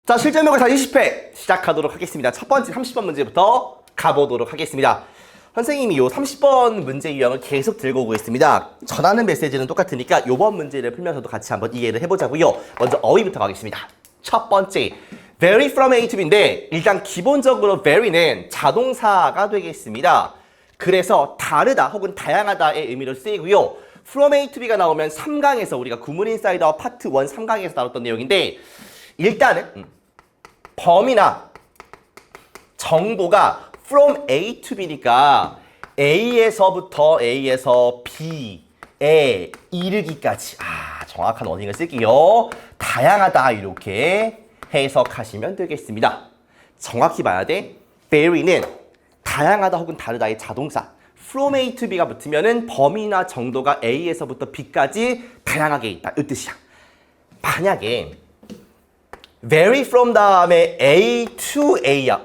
자, 실전력을 20회 시작하도록 하겠습니다. 첫 번째 30번 문제부터 가보도록 하겠습니다. 선생님이 요 30번 문제 유형을 계속 들고 오고 있습니다. 전하는 메시지는 똑같으니까 요번 문제를 풀면서도 같이 한번 이해를 해보자고요. 먼저 어휘부터 가겠습니다. 첫 번째, vary from A to B인데 일단 기본적으로 vary는 자동사가 되겠습니다. 그래서 다르다 혹은 다양하다의 의미로 쓰이고요. from A to B가 나오면 3강에서 우리가 구문 인사이더 파트 1 3강에서 다뤘던 내용인데 일단은 범위나 정보가 from A to B니까 A에서부터 A에서 B에 이르기까지 정확한 워딩을 쓸게요. 다양하다 이렇게 해석하시면 되겠습니다. 정확히 봐야 돼. vary는 다양하다 혹은 다르다의 자동사 from A to B가 붙으면은 범위나 정도가 A에서부터 B까지 다양하게 있다 이 뜻이야. 만약에 vary from 다음에 A to A야.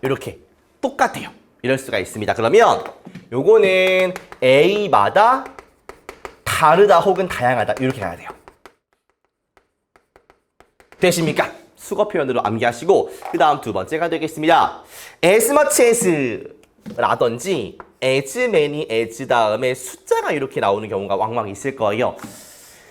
이렇게 똑같아요. 이럴 수가 있습니다. 그러면 요거는 A마다 다르다 혹은 다양하다 이렇게 가야 돼요. 되십니까? 수거 표현으로 암기하시고 그 다음 두 번째가 되겠습니다. as much as 라든지 as many as 다음에 숫자가 이렇게 나오는 경우가 왕왕 있을 거예요.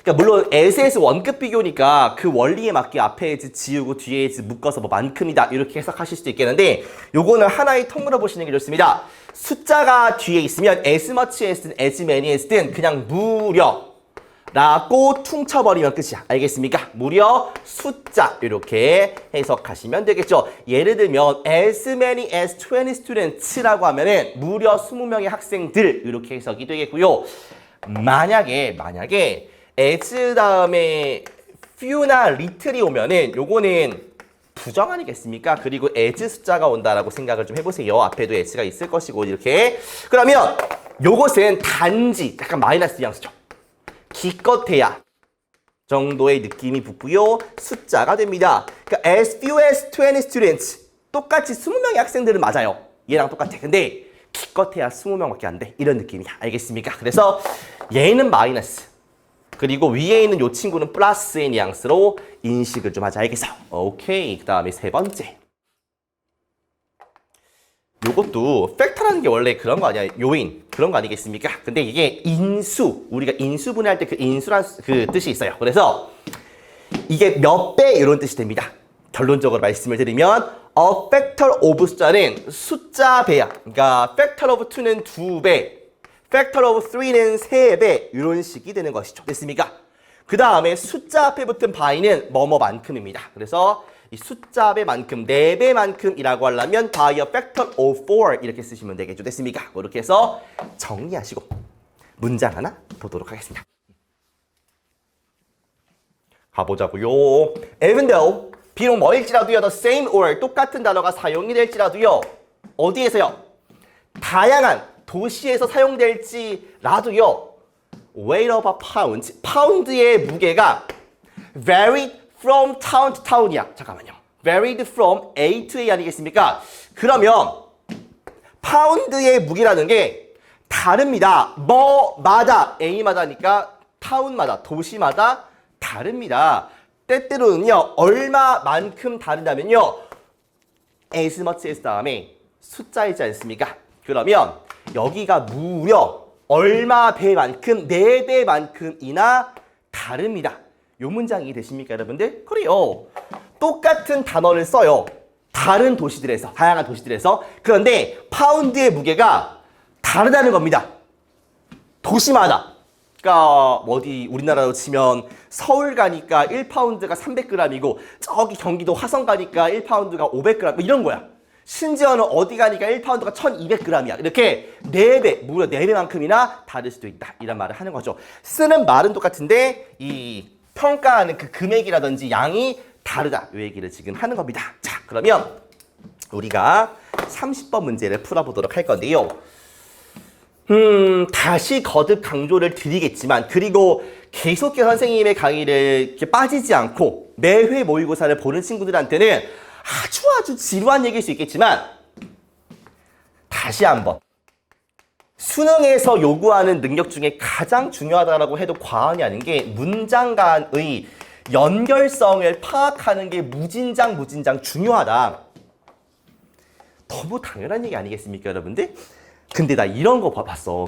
그러니까 물론 as 원급 비교니까 그 원리에 맞게 앞에 as 지우고 뒤에 as 묶어서 뭐 만큼이다 이렇게 해석하실 수도 있겠는데 요거는 하나의 통으로 보시는 게 좋습니다. 숫자가 뒤에 있으면 as much as든 as many as든 그냥 무려 라고 퉁쳐버리면 끝이야. 알겠습니까? 무려 숫자 이렇게 해석하시면 되겠죠. 예를 들면 as many as 20 students라고 하면은 무려 20명의 학생들 이렇게 해석이 되겠고요. 만약에 as 다음에 few나 little이 오면은 요거는 부정 아니겠습니까? 그리고 as 숫자가 온다라고 생각을 좀 해보세요. 앞에도 as가 있을 것이고 이렇게. 그러면 요것은 단지 약간 마이너스 뉘앙스죠. 기껏해야 정도의 느낌이 붙고요. 숫자가 됩니다. 그러니까 as few as 20 students 똑같이 20명의 학생들은 맞아요. 얘랑 똑같아. 근데 기껏해야 20명밖에 안 돼. 이런 느낌이야. 알겠습니까? 그래서 얘는 마이너스 그리고 위에 있는 요 친구는 플러스의 뉘앙스로 인식을 좀 하자. 알겠어? 오케이. 그 다음에 세 번째. 요것도 팩터라는 게 원래 그런 거 아니야? 요인 그런 거 아니겠습니까? 근데 이게 인수 우리가 인수분해할 때 그 인수란 그 뜻이 있어요. 그래서 이게 몇 배 이런 뜻이 됩니다. 결론적으로 말씀을 드리면 a factor of 숫자는 숫자 배야. 그러니까 factor of 2는 2배, factor of 3는 3배 이런 식이 되는 것이죠. 됐습니까? 그 다음에 숫자 앞에 붙은 by는 뭐뭐만큼입니다. 그래서 이 숫자 배만큼, 4배만큼이라고 하려면 by a factor of 4 이렇게 쓰시면 되겠죠. 됐습니까? 그렇게 해서 정리하시고 문장 하나 보도록 하겠습니다. 가보자고요. Even though 비록 뭐일지라도요, the same or 똑같은 단어가 사용이 될지라도요, 어디에서요? 다양한 도시에서 사용될지라도요, weight of a pound, 파운드의 무게가 varied from town to town이야. 잠깐만요. varied from A to A 아니겠습니까? 그러면 파운드의 무게라는 게 다릅니다. 뭐마다 A마다니까 타운마다 도시마다 다릅니다. 때때로는요. 얼마만큼 다르다면요. as much as 다음에 숫자이지 않습니까? 그러면 여기가 무려 얼마 배만큼 4배만큼이나 다릅니다. 요 문장이 되십니까, 여러분들? 그래요. 똑같은 단어를 써요. 다른 도시들에서, 다양한 도시들에서. 그런데 파운드의 무게가 다르다는 겁니다. 도시마다. 그러니까 어디 우리나라로 치면 서울 가니까 1파운드가 300g이고 저기 경기도 화성 가니까 1파운드가 500g 뭐 이런 거야. 심지어는 어디 가니까 1파운드가 1200g이야. 이렇게 4배, 무려 4배만큼이나 다를 수도 있다. 이런 말을 하는 거죠. 쓰는 말은 똑같은데 이 평가하는 그 금액이라든지 양이 다르다. 이 얘기를 지금 하는 겁니다. 자, 그러면 우리가 30번 문제를 풀어보도록 할 건데요. 다시 거듭 강조를 드리겠지만 그리고 계속해서 선생님의 강의를 이렇게 빠지지 않고 매회 모의고사를 보는 친구들한테는 아주 지루한 얘기일 수 있겠지만 다시 한번 수능에서 요구하는 능력 중에 가장 중요하다고 해도 과언이 아닌 게 문장 간의 연결성을 파악하는 게 무진장 중요하다. 너무 당연한 얘기 아니겠습니까, 여러분들? 근데 나 이런 거 봤어.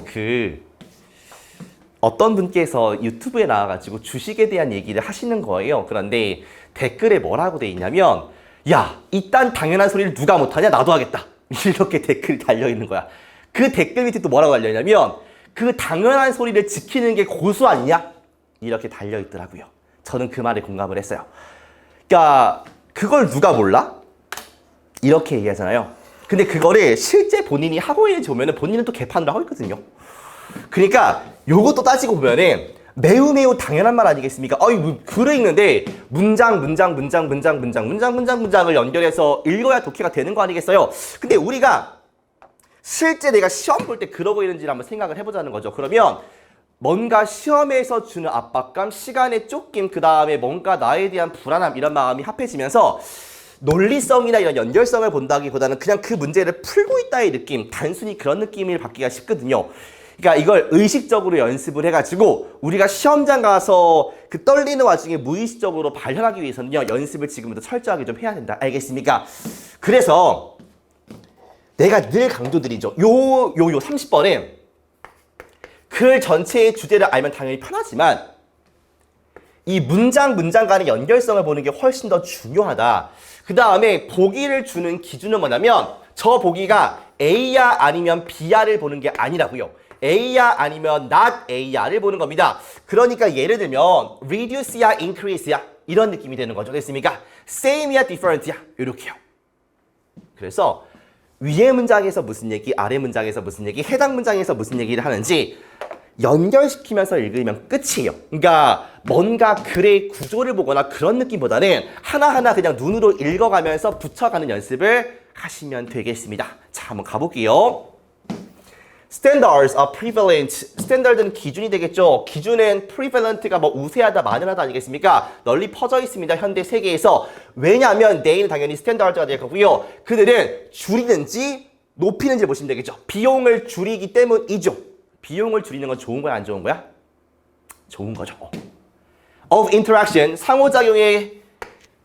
어떤 분께서 유튜브에 나와가지고 주식에 대한 얘기를 하시는 거예요. 그런데 댓글에 뭐라고 돼 있냐면, 야, 이딴 당연한 소리를 누가 못하냐? 나도 하겠다. 이렇게 댓글이 달려있는 거야. 그 댓글 밑에 또 뭐라고 달려있냐면, 그 당연한 소리를 지키는 게 고수 아니냐? 이렇게 달려있더라고요. 저는 그 말에 공감을 했어요. 그러니까 그걸 누가 몰라? 이렇게 얘기하잖아요. 근데 그거를 실제 본인이 하고 있는지 보면은 본인은 또 개판을 하고 있거든요. 그러니까 요것도 따지고 보면은 매우 당연한 말 아니겠습니까? 글에 읽는데 문장을 연결해서 읽어야 독해가 되는 거 아니겠어요? 근데 우리가 실제 내가 시험 볼 때 그러고 있는지를 한번 생각을 해보자는 거죠. 그러면 뭔가 시험에서 주는 압박감, 시간의 쫓김, 그 다음에 뭔가 나에 대한 불안함 이런 마음이 합해지면서 논리성이나 이런 연결성을 본다기보다는 그냥 그 문제를 풀고 있다의 느낌, 단순히 그런 느낌을 받기가 쉽거든요. 그러니까 이걸 의식적으로 연습을 해가지고 우리가 시험장 가서 그 떨리는 와중에 무의식적으로 발현하기 위해서는요, 연습을 지금부터 철저하게 좀 해야 된다. 알겠습니까? 그래서 내가 늘 강조드리죠. 요 30번은 글 전체의 주제를 알면 당연히 편하지만 이 문장 간의 연결성을 보는 게 훨씬 더 중요하다. 그 다음에 보기를 주는 기준은 뭐냐면 저 보기가 A야 아니면 B야를 보는 게 아니라고요. A야 아니면 not A야를 보는 겁니다. 그러니까 예를 들면 reduce야 increase야 이런 느낌이 되는 거죠. 됐습니까? same야 different야 이렇게요. 그래서 위에 문장에서 무슨 얘기, 아래 문장에서 무슨 얘기, 해당 문장에서 무슨 얘기를 하는지 연결시키면서 읽으면 끝이에요. 그러니까 뭔가 글의 구조를 보거나 그런 느낌보다는 하나하나 그냥 눈으로 읽어가면서 붙여가는 연습을 하시면 되겠습니다. 자, 한번 가볼게요. Standards are prevalent. 스탠다드는 기준이 되겠죠. 기준은 prevalent가 뭐 우세하다, 만연하다 아니겠습니까? 널리 퍼져 있습니다. 현대 세계에서. 왜냐하면 they는 당연히 스탠다드가 될 거고요. 그들은 줄이는지 높이는지 보시면 되겠죠. 비용을 줄이기 때문이죠. 비용을 줄이는 건 좋은 거야, 안 좋은 거야? 좋은 거죠. Of interaction, 상호작용의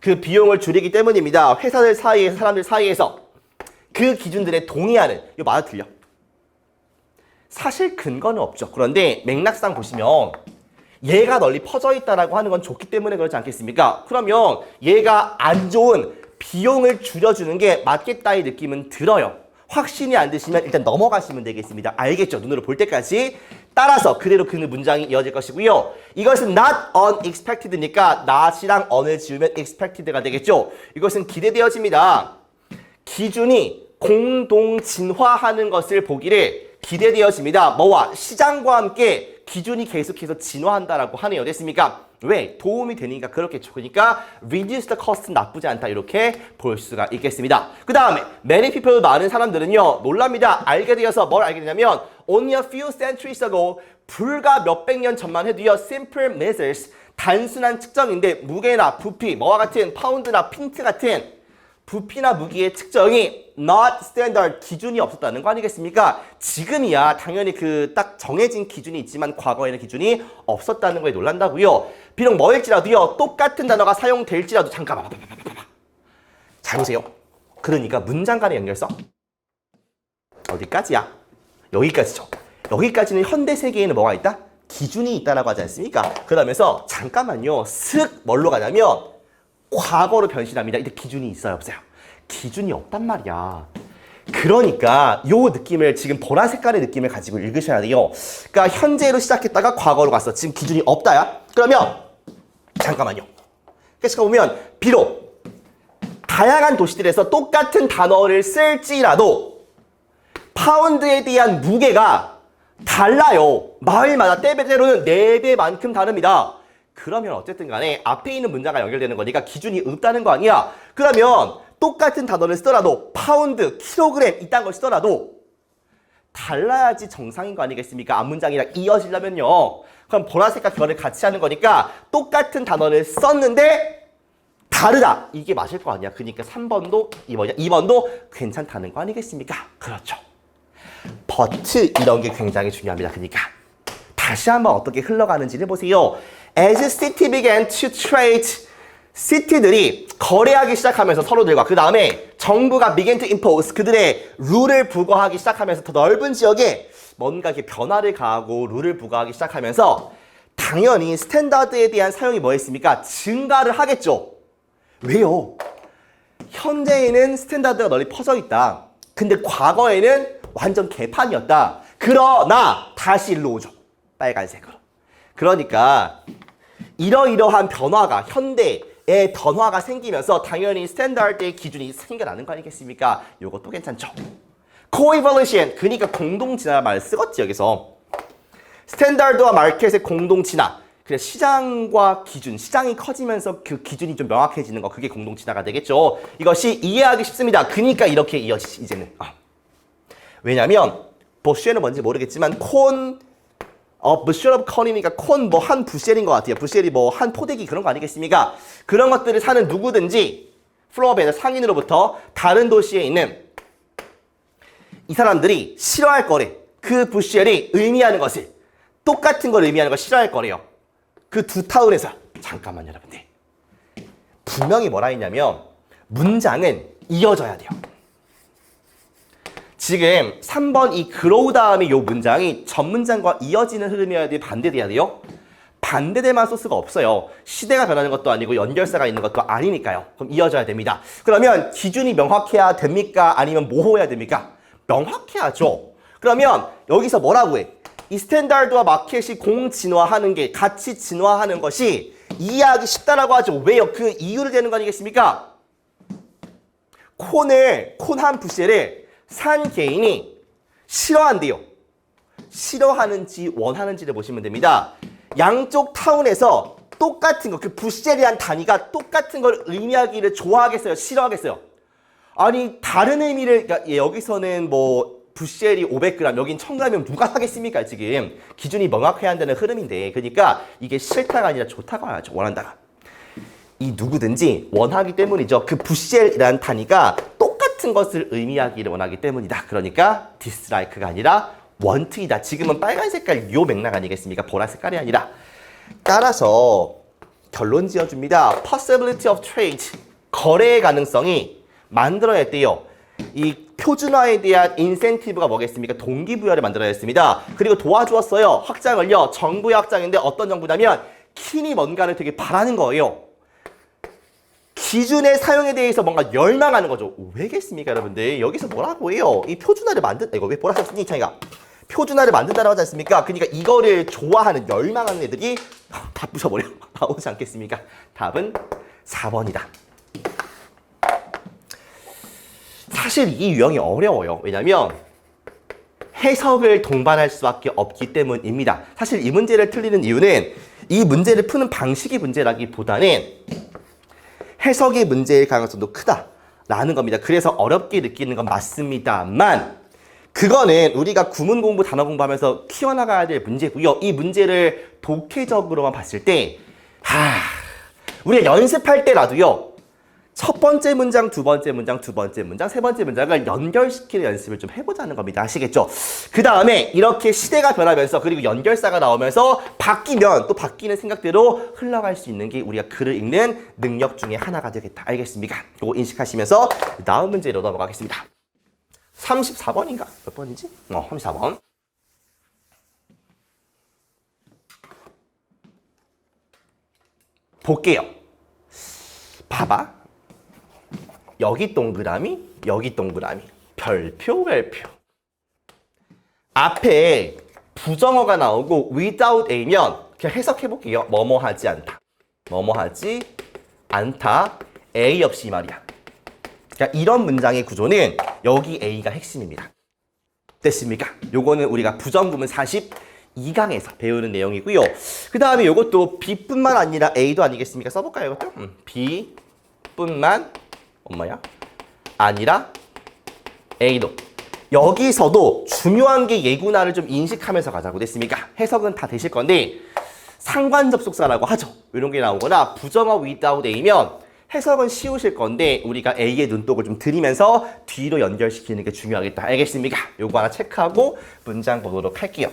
그 비용을 줄이기 때문입니다. 회사들 사이에서, 사람들 사이에서 그 기준들에 동의하는, 이거 맞아 틀려? 사실 근거는 없죠. 그런데 맥락상 보시면 얘가 널리 퍼져 있다라고 하는 건 좋기 때문에 그렇지 않겠습니까? 그러면 얘가 안 좋은 비용을 줄여주는 게 맞겠다의 느낌은 들어요. 확신이 안 드시면 일단 넘어가시면 되겠습니다. 알겠죠? 눈으로 볼 때까지. 따라서 그대로 그 문장이 이어질 것이고요. 이것은 not unexpected니까 not이랑 on을 지우면 expected가 되겠죠? 이것은 기대되어집니다. 기준이 공동 진화하는 것을 보기를 기대되어집니다. 뭐와? 시장과 함께 기준이 계속해서 진화한다라고 하네요. 됐습니까? 왜? 도움이 되니까 그렇겠죠. 그러니까 reduce the cost 나쁘지 않다 이렇게 볼 수가 있겠습니다. 그 다음에 many people 많은 사람들은요 놀랍니다. 알게 되어서 뭘 알게 되냐면 only a few centuries ago 불과 몇백 년 전만 해도요 simple measures 단순한 측정인데 무게나 부피 뭐와 같은 파운드나 핀트 같은 부피나 무게의 측정이 not standard 기준이 없었다는 거 아니겠습니까? 지금이야 당연히 그 딱 정해진 기준이 있지만 과거에는 기준이 없었다는 거에 놀란다고요. 비록 뭐일지라도요 똑같은 단어가 사용될지라도 잠깐만 잘 보세요. 그러니까 문장 간의 연결성 어디까지야? 여기까지죠. 여기까지는 현대 세계에는 뭐가 있다? 기준이 있다라고 하지 않습니까? 그러면서 잠깐만요 슥 뭘로 가냐면 과거로 변신합니다. 이때 기준이 있어요, 없어요? 기준이 없단 말이야. 그러니까 요 느낌을 지금 보라 색깔의 느낌을 가지고 읽으셔야 돼요. 그러니까 현재로 시작했다가 과거로 갔어. 지금 기준이 없다야? 그러면 잠깐만요. 그래서 보면 비록 다양한 도시들에서 똑같은 단어를 쓸지라도 파운드에 대한 무게가 달라요. 마을마다 때때로는 4배만큼 다릅니다. 그러면 어쨌든 간에 앞에 있는 문장과 연결되는 거니까 기준이 없다는 거 아니야. 그러면 똑같은 단어를 쓰더라도 파운드, 킬로그램 이딴 걸 쓰더라도 달라야지 정상인 거 아니겠습니까? 앞 문장이랑 이어지려면요. 그럼 보라색과 그거를 같이 하는 거니까 똑같은 단어를 썼는데 다르다. 이게 맞을 거 아니야. 그러니까 3번도 2번도 괜찮다는 거 아니겠습니까? 그렇죠. but 이런 게 굉장히 중요합니다. 그러니까 다시 한번 어떻게 흘러가는지를 보세요. As city began to trade, 시티들이 거래하기 시작하면서 서로들과 그 다음에 정부가 began to impose 그들의 룰을 부과하기 시작하면서 더 넓은 지역에 뭔가 이렇게 변화를 가하고 룰을 부과하기 시작하면서 당연히 스탠다드에 대한 사용이 뭐였습니까? 증가를 하겠죠. 왜요? 현재에는 스탠다드가 널리 퍼져 있다. 근데 과거에는 완전 개판이었다. 그러나 다시 일로 오죠. 빨간색으로. 그러니까 이러이러한 변화가 현대의 변화가 생기면서 당연히 스탠다드의 기준이 생겨나는 거 아니겠습니까? 요것도 괜찮죠. 코이볼루션, 그러니까 공동진화 말을 쓰겠지 여기서. 스탠다드와 마켓의 공동진화. 그래서 시장과 기준, 시장이 커지면서 그 기준이 좀 명확해지는 거, 그게 공동진화가 되겠죠. 이것이 이해하기 쉽습니다. 그러니까 이렇게 이어지지 이제는. 왜냐면 보쉬에는 뭔지 모르겠지만 부쉘 오브 컨이니까 콘 뭐 한 부쉘인 것 같아요. 부쉘이 뭐 한 포대기 그런 거 아니겠습니까? 그런 것들을 사는 누구든지 플로어베의 상인으로부터 다른 도시에 있는 이 사람들이 싫어할 거래. 그 부쉘이 의미하는 것을 똑같은 걸 의미하는 걸 싫어할 거래요. 그 두 타운에서 잠깐만 여러분들. 분명히 뭐라 했냐면 문장은 이어져야 돼요. 지금 3번 이 그로우 다음에 이 문장이 전 문장과 이어지는 흐름이어야 돼요? 반대돼야 돼요? 반대될 만한 소스가 없어요. 시대가 변하는 것도 아니고 연결사가 있는 것도 아니니까요. 그럼 이어져야 됩니다. 그러면 기준이 명확해야 됩니까? 아니면 모호해야 됩니까? 명확해야죠. 그러면 여기서 뭐라고 해? 이 스탠다드와 마켓이 공진화하는 게 같이 진화하는 것이 이해하기 쉽다라고 하죠. 왜요? 그 이유를 대는 거 아니겠습니까? 콘 한 부쉘을 산 개인이 싫어한대요. 싫어하는지 원하는지를 보시면 됩니다. 양쪽 타운에서 똑같은 거, 그 부쉘이란 단위가 똑같은 걸 의미하기를 좋아하겠어요? 싫어하겠어요? 아니 다른 의미를, 그러니까 여기서는 뭐 부쉘이 500g, 여긴 1000g이면 누가 사겠습니까? 지금 기준이 명확해야 한다는 흐름인데, 그러니까 이게 싫다가 아니라 좋다가 와야죠. 원한다가. 이 누구든지 원하기 때문이죠. 그 부쉘이라는 단위가 똑같은 것을 의미하기를 원하기 때문이다. 그러니까 dislike가 아니라 want이다. 지금은 빨간 색깔 요 맥락 아니겠습니까? 보라 색깔이 아니라. 따라서 결론 지어줍니다. possibility of trade, 거래의 가능성이 만들어냈대요. 이 표준화에 대한 인센티브가 뭐겠습니까? 동기부여를 만들어냈습니다. 그리고 도와주었어요. 확장을요. 정부의 확장인데 어떤 정부냐면 킨이 뭔가를 되게 바라는 거예요. 기준의 사용에 대해서 뭔가 열망하는 거죠. 왜겠습니까, 여러분들? 여기서 뭐라고 해요? 이 표준화를 이거 왜 보라색 쓰니, 창이가? 표준화를 만든다라고 하지 않습니까? 그러니까 이거를 좋아하는, 열망하는 애들이 다 부셔버려. 나오지 않겠습니까? 답은 4번이다. 사실 이 유형이 어려워요. 왜냐면 해석을 동반할 수밖에 없기 때문입니다. 사실 이 문제를 틀리는 이유는 이 문제를 푸는 방식이 문제라기보다는 해석의 문제일 가능성도 크다라는 겁니다. 그래서 어렵게 느끼는 건 맞습니다만 그거는 우리가 구문 공부, 단어 공부하면서 키워나가야 될 문제고요. 이 문제를 독해적으로만 봤을 때 우리가 연습할 때라도요. 첫 번째 문장, 두 번째 문장, 두 번째 문장, 세 번째 문장을 연결시키는 연습을 좀 해보자는 겁니다. 아시겠죠? 그 다음에 이렇게 시대가 변하면서 그리고 연결사가 나오면서 바뀌면 또 바뀌는 생각대로 흘러갈 수 있는 게 우리가 글을 읽는 능력 중에 하나가 되겠다. 알겠습니까? 이거 인식하시면서 다음 문제로 넘어가겠습니다. 34번인가? 몇 번이지? 34번. 볼게요. 봐봐. 여기 동그라미, 여기 동그라미. 별표, 별표. 앞에 부정어가 나오고 without a면 그냥 해석해 볼게요. 뭐뭐 하지 않다. 뭐뭐 하지 않다. A 없이 말이야. 그러니까 이런 문장의 구조는 여기 A가 핵심입니다. 됐습니까? 요거는 우리가 부정구문 42강에서 배우는 내용이고요. 그 다음에 요것도 B뿐만 아니라 A도 아니겠습니까? 써볼까요, 이것도? B뿐만 아니라 A도. 여기서도 중요한 게 예구나를 좀 인식하면서 가자고. 됐습니까? 해석은 다 되실 건데 상관 접속사라고 하죠. 이런 게 나오거나 부정어 without A면 해석은 쉬우실 건데 우리가 A의 눈독을 좀 들이면서 뒤로 연결시키는 게 중요하겠다. 알겠습니까? 요거 하나 체크하고 문장 보도록 할게요.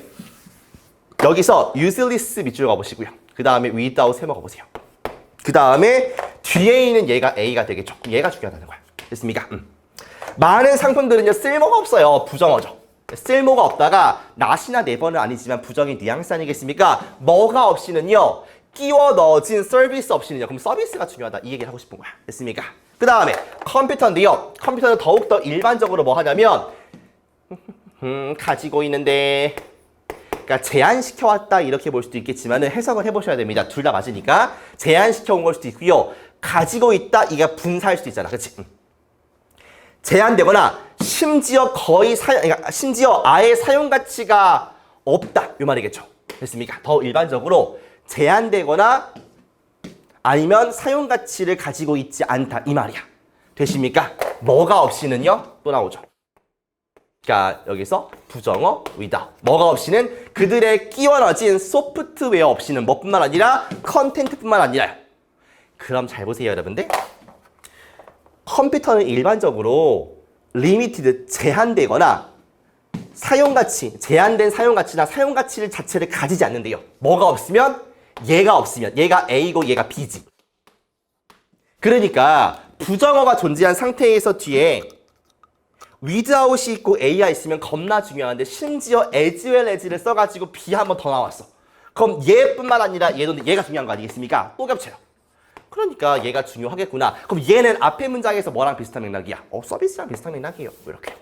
여기서 useless 밑줄 가보시고요. 그 다음에 without 세 먹어보세요. 그 다음에 뒤에 있는 얘가 A가 되겠죠. 얘가 중요하다는 거야. 됐습니까? 많은 상품들은요 쓸모가 없어요. 부정어죠. 쓸모가 없다가 not이나 never는 아니지만 부정의 뉘앙스 아니겠습니까? 뭐가 없이는요 끼워 넣어진 서비스 없이는요. 그럼 서비스가 중요하다. 이 얘기를 하고 싶은 거야. 됐습니까? 그 다음에 컴퓨터인데요. 컴퓨터는 더욱더 일반적으로 뭐 하냐면 가지고 있는데 그러니까 제한시켜왔다 이렇게 볼 수도 있겠지만 해석을 해보셔야 됩니다. 둘 다 맞으니까 제한시켜온 걸 수도 있고요. 가지고 있다 이게 분사할 수도 있잖아. 그렇지? 제한되거나 심지어 그러니까 심지어 아예 사용 가치가 없다 이 말이겠죠. 됐습니까? 더 일반적으로 제한되거나 아니면 사용 가치를 가지고 있지 않다 이 말이야. 되십니까? 뭐가 없이는요 또 나오죠. 그러니까 여기서 부정어 without. 뭐가 없이는 그들의 끼워 넣어진 소프트웨어 없이는 뭐뿐만 아니라 컨텐츠뿐만 아니라요. 그럼 잘 보세요 여러분들. 컴퓨터는 일반적으로 리미티드 제한되거나 사용가치, 제한된 사용가치나 사용가치를 자체를 가지지 않는데요. 뭐가 없으면 얘가 없으면 얘가 A고 얘가 B지. 그러니까 부정어가 존재한 상태에서 뒤에 without이 있고 A가 있으면 겁나 중요한데 심지어 as well as를 써가지고 B 한 번 더 나왔어. 그럼 얘뿐만 아니라 얘가 중요한 거 아니겠습니까? 또 겹쳐요. 그러니까 얘가 중요하겠구나. 그럼 얘는 앞에 문장에서 뭐랑 비슷한 맥락이야? 서비스랑 비슷한 맥락이에요. 이렇게.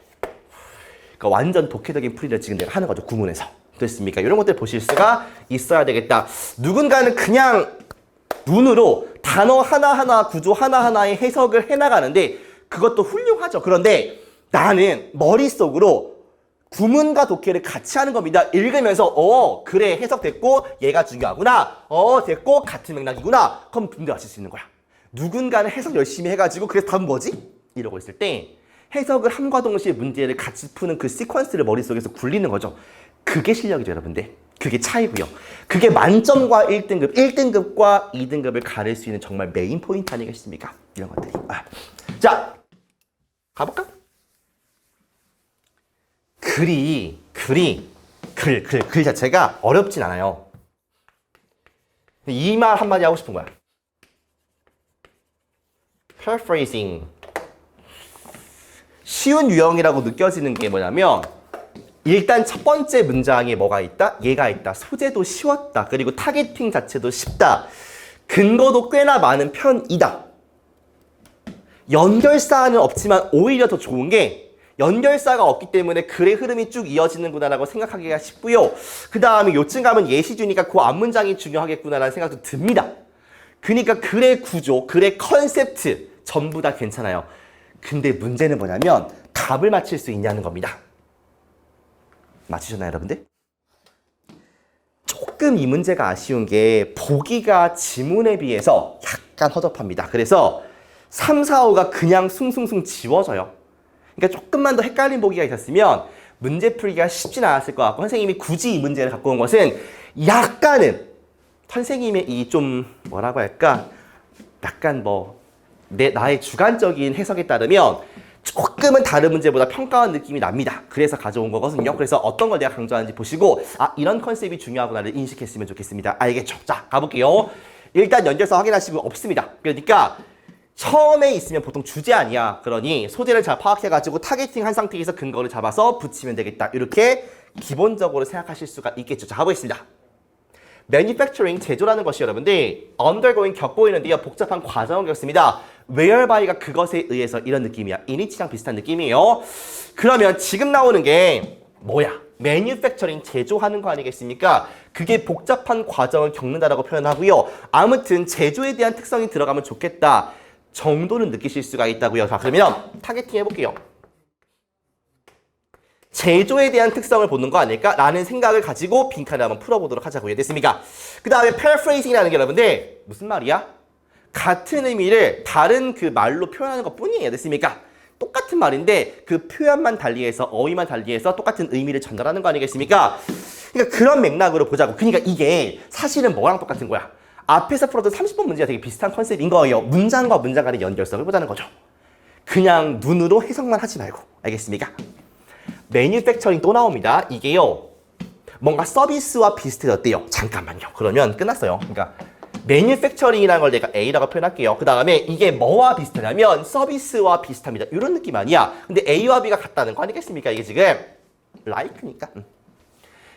그러니까 완전 독해적인 풀이를 지금 내가 하는 거죠. 구문에서. 됐습니까? 이런 것들 보실 수가 있어야 되겠다. 누군가는 그냥 눈으로 단어 하나하나, 구조 하나하나의 해석을 해나가는데 그것도 훌륭하죠. 그런데 나는 머릿속으로 구문과 독해를 같이 하는 겁니다. 읽으면서 그래 해석됐고 얘가 중요하구나. 됐고 같은 맥락이구나. 그럼 문제 맞출 수 있는 거야. 누군가는 해석 열심히 해가지고 그래서 답은 뭐지? 이러고 있을 때 해석을 함과 동시에 문제를 같이 푸는 그 시퀀스를 머릿속에서 굴리는 거죠. 그게 실력이죠 여러분들. 그게 차이고요. 그게 만점과 1등급, 1등급과 2등급을 가릴 수 있는 정말 메인 포인트 아니겠습니까? 이런 것들이. 자, 가볼까? 글 자체가 어렵진 않아요. 이 말 한마디 하고 싶은 거야. paraphrasing. 쉬운 유형이라고 느껴지는 게 뭐냐면 일단 첫 번째 문장에 뭐가 있다? 얘가 있다. 소재도 쉬웠다. 그리고 타겟팅 자체도 쉽다. 근거도 꽤나 많은 편이다. 연결사는 없지만 오히려 더 좋은 게 연결사가 없기 때문에 글의 흐름이 쭉 이어지는구나라고 생각하기가 쉽고요. 그 다음에 요쯤 가면 예시 주니까 그 앞문장이 중요하겠구나라는 생각도 듭니다. 그러니까 글의 구조, 글의 컨셉트 전부 다 괜찮아요. 근데 문제는 뭐냐면 답을 맞힐 수 있냐는 겁니다. 맞추셨나요 여러분들? 조금 이 문제가 아쉬운 게 보기가 지문에 비해서 약간 허접합니다. 그래서 3, 4, 5가 그냥 숭숭숭 지워져요. 그러니까 조금만 더 헷갈린 보기가 있었으면 문제 풀기가 쉽진 않았을 것 같고 선생님이 굳이 이 문제를 갖고 온 것은 약간은 선생님의 이 좀 뭐라고 할까 약간 나의 주관적인 해석에 따르면 조금은 다른 문제보다 평가한 느낌이 납니다. 그래서 가져온 거거든요. 그래서 어떤 걸 내가 강조하는지 보시고 이런 컨셉이 중요하구나를 인식했으면 좋겠습니다. 알겠죠? 자, 가볼게요. 일단 연결사 확인하시고 없습니다. 그러니까 처음에 있으면 보통 주제 아니야. 그러니 소재를 잘 파악해가지고 타겟팅 한 상태에서 근거를 잡아서 붙이면 되겠다. 이렇게 기본적으로 생각하실 수가 있겠죠. 자, 가보겠습니다. Manufacturing, 제조라는 것이 여러분들 undergoing, 겪고 있는데요. 복잡한 과정을 겪습니다. whereby가 그것에 의해서 이런 느낌이야. init이랑 비슷한 느낌이에요. 그러면 지금 나오는 게 뭐야? Manufacturing, 제조하는 거 아니겠습니까? 그게 복잡한 과정을 겪는다라고 표현하고요. 아무튼 제조에 대한 특성이 들어가면 좋겠다 정도는 느끼실 수가 있다고요. 자, 그러면 타겟팅 해볼게요. 제조에 대한 특성을 보는 거 아닐까? 라는 생각을 가지고 빈칸을 한번 풀어보도록 하자고요. 됐습니까? 그 다음에 paraphrasing이라는 게 여러분들 무슨 말이야? 같은 의미를 다른 그 말로 표현하는 것 뿐이에요. 됐습니까? 똑같은 말인데 그 표현만 달리해서 어휘만 달리해서 똑같은 의미를 전달하는 거 아니겠습니까? 그러니까 그런 맥락으로 보자고. 그러니까 이게 사실은 뭐랑 똑같은 거야? 앞에서 풀어도 30번 문제가 되게 비슷한 컨셉인 거예요. 문장과 문장 간의 연결성을 보자는 거죠. 그냥 눈으로 해석만 하지 말고. 알겠습니까? Manufacturing 또 나옵니다. 이게요. 뭔가 서비스와 비슷해졌대요. 잠깐만요. 그러면 끝났어요. 그러니까 매뉴팩처링이라는 걸 내가 A라고 표현할게요. 그 다음에 이게 뭐와 비슷하냐면 서비스와 비슷합니다. 이런 느낌 아니야. 근데 A와 B가 같다는 거 아니겠습니까? 이게 지금 like니까.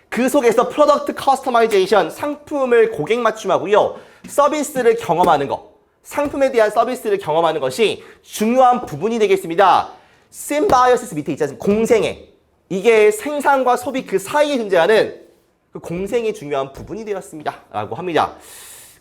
그 속에서 프로덕트 커스터마이제이션, 상품을 고객 맞춤하고요. 서비스를 경험하는 거, 상품에 대한 서비스를 경험하는 것이 중요한 부분이 되겠습니다. 심바이어시스 밑에 있지 않습니까? 공생애. 이게 생산과 소비 그 사이에 존재하는 그 공생이 중요한 부분이 되었습니다. 라고 합니다.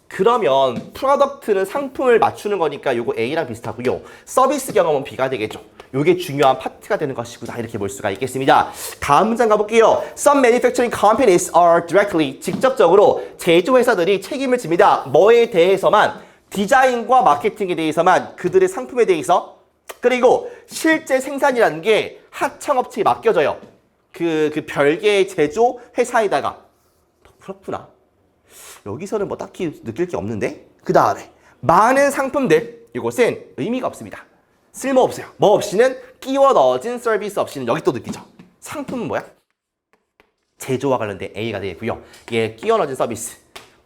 그러면 프로덕트는 상품을 맞추는 거니까 요거 A랑 비슷하고요. 서비스 경험은 B가 되겠죠. 요게 중요한 파트가 되는 것이구나 이렇게 볼 수가 있겠습니다. 다음 문장 가볼게요. Some manufacturing companies are directly 직접적으로 제조회사들이 책임을 집니다. 뭐에 대해서만 디자인과 마케팅에 대해서만 그들의 상품에 대해서 그리고 실제 생산이라는 게 하청업체에 맡겨져요. 그 별개의 제조 회사에다가 그렇구나. 여기서는 뭐 딱히 느낄 게 없는데 그 다음에 많은 상품들 이것은 의미가 없습니다. 쓸모없어요. 뭐 없이는 끼워 넣어진 서비스 없이는 여기 또 느끼죠. 상품은 뭐야? 제조와 관련된 A가 되겠고요. 얘 끼워 넣어진 서비스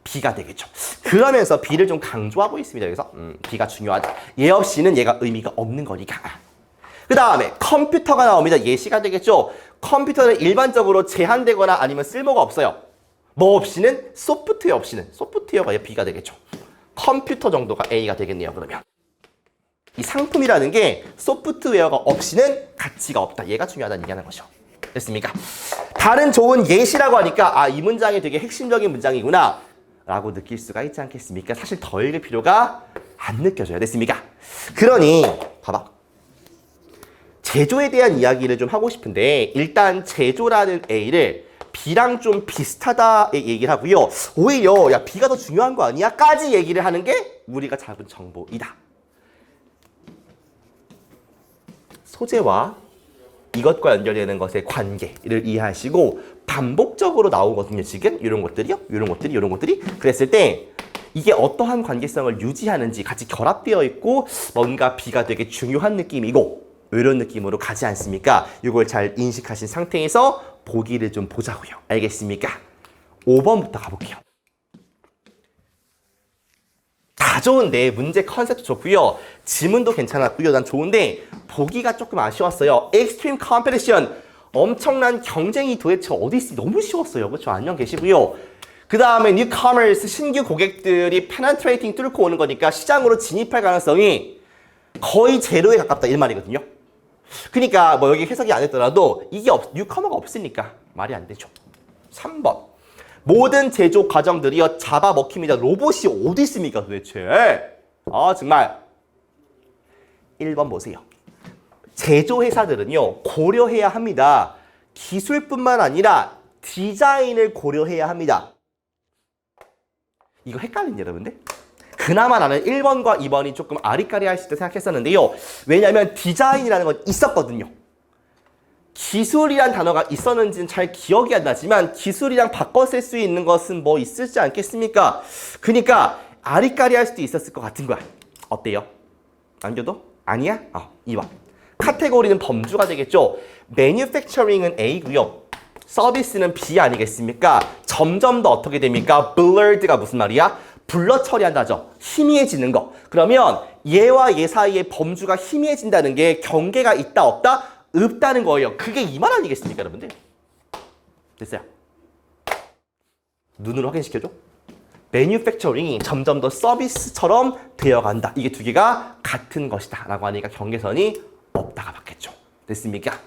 B가 되겠죠. 그러면서 B를 좀 강조하고 있습니다. 여기서 B가 중요하다. 얘 없이는 얘가 의미가 없는 거니까. 그 다음에 컴퓨터가 나옵니다. 예시가 되겠죠. 컴퓨터는 일반적으로 제한되거나 아니면 쓸모가 없어요. 뭐 없이는 소프트웨어 없이는 소프트웨어가 B가 되겠죠. 컴퓨터 정도가 A가 되겠네요. 그러면 이 상품이라는 게 소프트웨어가 없이는 가치가 없다. 얘가 중요하다는 얘기하는 거죠. 됐습니까? 다른 좋은 예시라고 하니까 아, 이 문장이 되게 핵심적인 문장이구나 라고 느낄 수가 있지 않겠습니까? 사실 더 읽을 필요가 안 느껴져요. 됐습니까? 그러니 봐봐. 제조에 대한 이야기를 좀 하고 싶은데 일단 제조라는 A를 B랑 좀 비슷하다 얘기를 하고요. 오히려 야 B가 더 중요한 거 아니야? 까지 얘기를 하는 게 우리가 잡은 정보이다. 소재와 이것과 연결되는 것의 관계를 이해하시고 반복적으로 나오거든요. 지금 이런 것들이요. 이런 것들이 그랬을 때 이게 어떠한 관계성을 유지하는지 같이 결합되어 있고 뭔가 B가 되게 중요한 느낌이고 이런 느낌으로 가지 않습니까? 이걸 잘 인식하신 상태에서 보기를 좀 보자고요. 알겠습니까? 5번부터 가볼게요. 다 좋은데 문제 컨셉도 좋고요. 지문도 괜찮았고요. 난 좋은데 보기가 조금 아쉬웠어요. Extreme competition. 엄청난 경쟁이 도대체 어디 있지? 너무 쉬웠어요. 그렇죠? 안녕 계시고요. 그 다음에 newcomers, 신규 고객들이 penetrating 뚫고 오는 거니까 시장으로 진입할 가능성이 거의 제로에 가깝다 이 말이거든요. 그러니까 뭐 여기 해석이 안 했더라도 이게 뉴커머가 없으니까 말이 안 되죠. 3번. 모든 제조 과정들이요 잡아먹힙니다. 로봇이 어디 있습니까 도대체? 아 정말. 1번 보세요. 제조 회사들은요 고려해야 합니다. 기술뿐만 아니라 디자인을 고려해야 합니다. 이거 헷갈리는 여러분들? 그나마 나는 1번과 2번이 조금 아리까리할 수 있다 생각했었는데요. 왜냐하면 디자인이라는 건 있었거든요. 기술이란 단어가 있었는지는 잘 기억이 안 나지만 기술이랑 바꿔 쓸 수 있는 것은 뭐 있을지 않겠습니까? 그러니까 아리까리할 수도 있었을 것 같은 거야. 어때요? 남겨도? 아니야? 2번. 카테고리는 범주가 되겠죠. 매뉴팩처링은 A고요. 서비스는 B 아니겠습니까? 점점 더 어떻게 됩니까? blurred가 무슨 말이야? 블러 처리한다죠. 희미해지는 거. 그러면 얘와 얘 사이의 범주가 희미해진다는 게 경계가 있다 없다? 없다는 거예요. 그게 이 말 아니겠습니까 여러분들? 됐어요. 눈으로 확인시켜줘. 매뉴팩처링이 점점 더 서비스처럼 되어간다. 이게 두 개가 같은 것이다 라고 하니까 경계선이 없다가 맞겠죠. 됐습니까?